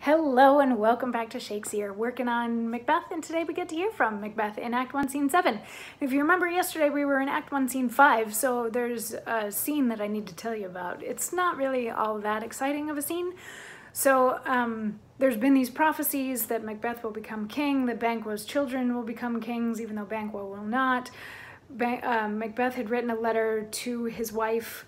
Hello and welcome back to Shakesyear, working on Macbeth, and today we get to hear from Macbeth in Act 1, Scene 7. If you remember yesterday we were in Act 1, Scene 5, so there's a scene that I need to tell you about. It's not really all that exciting of a scene. So there's been these prophecies that Macbeth will become king, that Banquo's children will become kings, even though Banquo will not. Macbeth had written a letter to his wife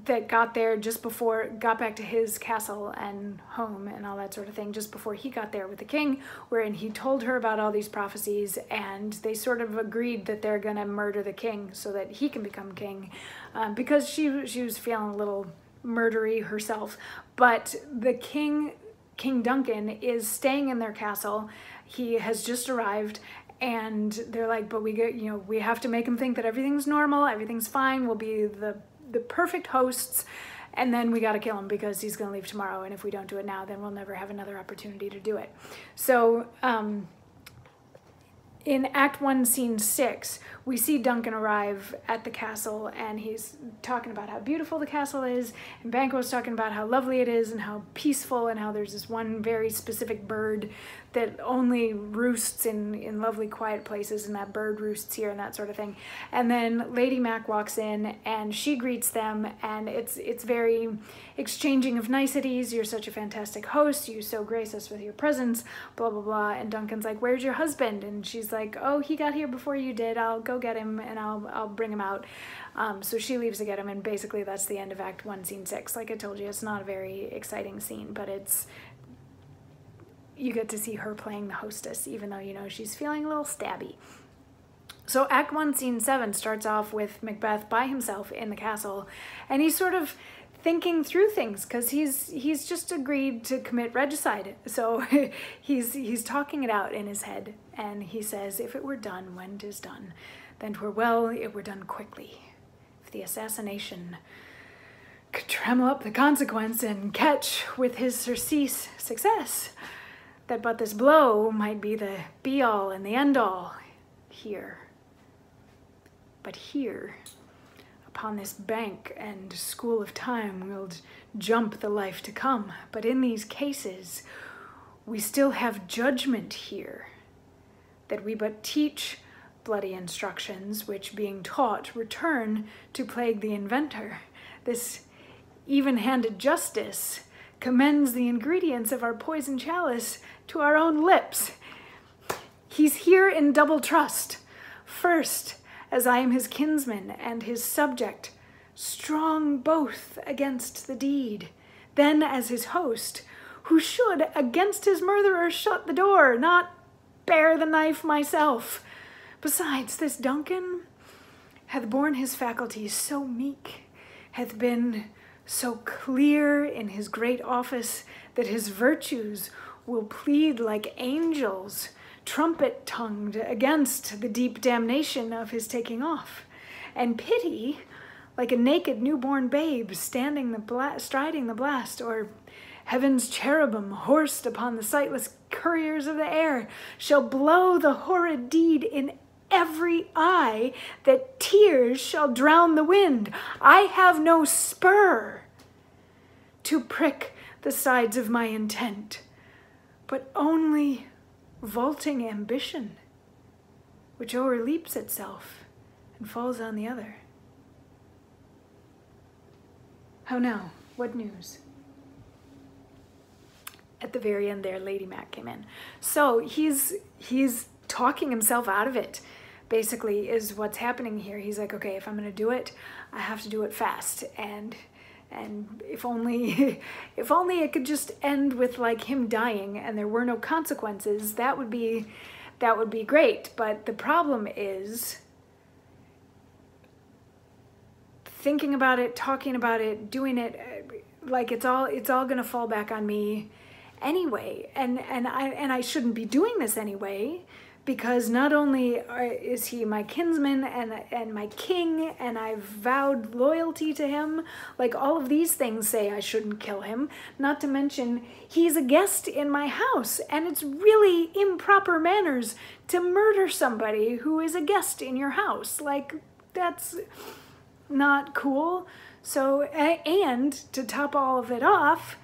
that got back to his castle and home and all that sort of thing just before he got there with the king, wherein he told her about all these prophecies, and they sort of agreed that they're gonna murder the king so that he can become king, because she was feeling a little murdery herself. But the King Duncan is staying in their castle. He has just arrived, and they're like, but we have to make him think that everything's normal, everything's fine, we'll be the perfect hosts, and then we got to kill him because he's going to leave tomorrow, and if we don't do it now, then we'll never have another opportunity to do it. So in Act 1, Scene 6, we see Duncan arrive at the castle, and he's talking about how beautiful the castle is, and Banquo's talking about how lovely it is and how peaceful, and how there's this one very specific bird that only roosts in lovely quiet places, and that bird roosts here and that sort of thing. And then Lady Mac walks in and she greets them, and it's very exchanging of niceties. You're such a fantastic host, you so grace us with your presence, blah blah blah. And Duncan's like, where's your husband? And she's like, oh, he got here before you did, I'll go get him and I'll bring him out. So she leaves to get him, and basically that's the end of Act 1, Scene 6. Like I told you, it's not a very exciting scene, but you get to see her playing the hostess, even though, you know, she's feeling a little stabby. So Act 1, Scene 7 starts off with Macbeth by himself in the castle, and he's sort of thinking through things because he's just agreed to commit regicide. So he's talking it out in his head, and he says, if it were done when 'tis done, then 'twere well it were done quickly. If the assassination could trammel up the consequence and catch with his surcease success, that but this blow might be the be-all and the end-all here. But here, upon this bank and school of time, we'll jump the life to come. But in these cases, we still have judgment here, that we but teach bloody instructions, which being taught return to plague the inventor. This even-handed justice commends the ingredients of our poison chalice to our own lips. He's here in double trust. First, as I am his kinsman and his subject, strong both against the deed. Then as his host, who should against his murderer shut the door, not bear the knife myself. Besides, this Duncan hath borne his faculties so meek, hath been so clear in his great office, that his virtues will plead like angels, trumpet-tongued against the deep damnation of his taking off, and pity like a naked newborn babe striding the blast, or heaven's cherubim horsed upon the sightless couriers of the air, shall blow the horrid deed in every eye, that tears shall drown the wind. I have no spur to prick the sides of my intent, but only vaulting ambition, which o'erleaps itself and falls on the other. How now? What news? At the very end there, Lady Mac came in. So he's talking himself out of it, basically, is what's happening here. He's like, okay, if I'm gonna do it, I have to do it fast, and if only it could just end with like him dying and there were no consequences, that would be great. But the problem is thinking about it, talking about it, doing it, like it's all gonna fall back on me anyway, and I shouldn't be doing this anyway, because not only is he my kinsman and my king, and I've vowed loyalty to him, like all of these things say I shouldn't kill him, not to mention he's a guest in my house, and it's really improper manners to murder somebody who is a guest in your house. Like, that's not cool. So, and to top all of it off,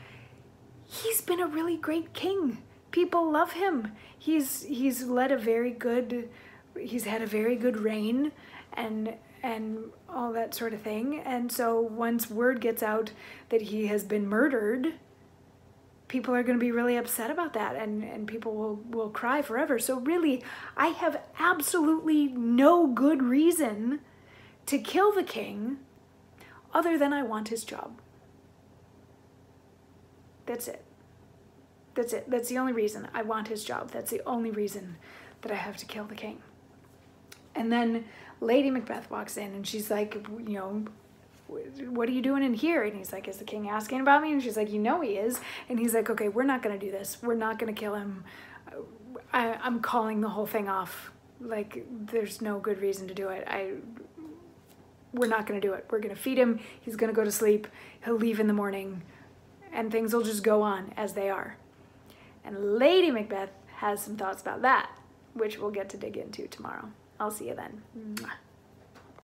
he's been a really great king. People love him. He's had a very good reign and all that sort of thing. And so once word gets out that he has been murdered, people are going to be really upset about that, and people will cry forever. So really, I have absolutely no good reason to kill the king other than I want his job. That's it. That's it. That's the only reason I want his job. That's the only reason that I have to kill the king. And then Lady Macbeth walks in and she's like, you know, what are you doing in here? And he's like, is the king asking about me? And she's like, you know he is. And he's like, okay, we're not going to do this. We're not going to kill him. I'm calling the whole thing off. Like, there's no good reason to do it. We're not going to do it. We're going to feed him. He's going to go to sleep. He'll leave in the morning. And things will just go on as they are. And Lady Macbeth has some thoughts about that, which we'll get to dig into tomorrow. I'll see you then. Mwah.